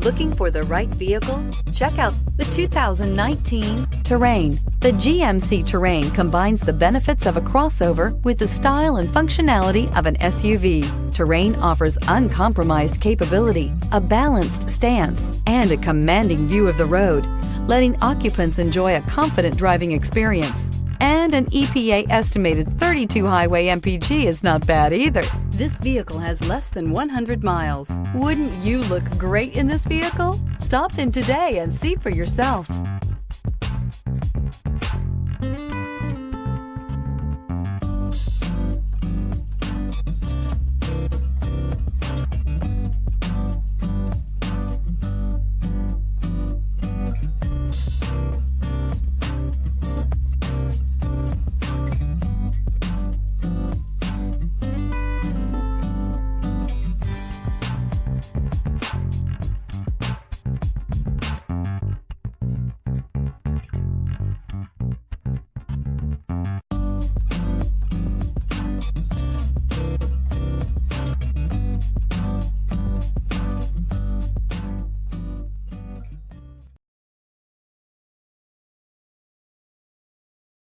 Looking for the right vehicle? Check out the 2019 Terrain. The GMC Terrain combines the benefits of a crossover with the style and functionality of an SUV. Terrain offers uncompromised capability, a balanced stance, and a commanding view of the road, letting occupants enjoy a confident driving experience. And an EPA estimated 32 highway MPG is not bad either. This vehicle has less than 100 miles. Wouldn't you look great in this vehicle? Stop in today and see for yourself.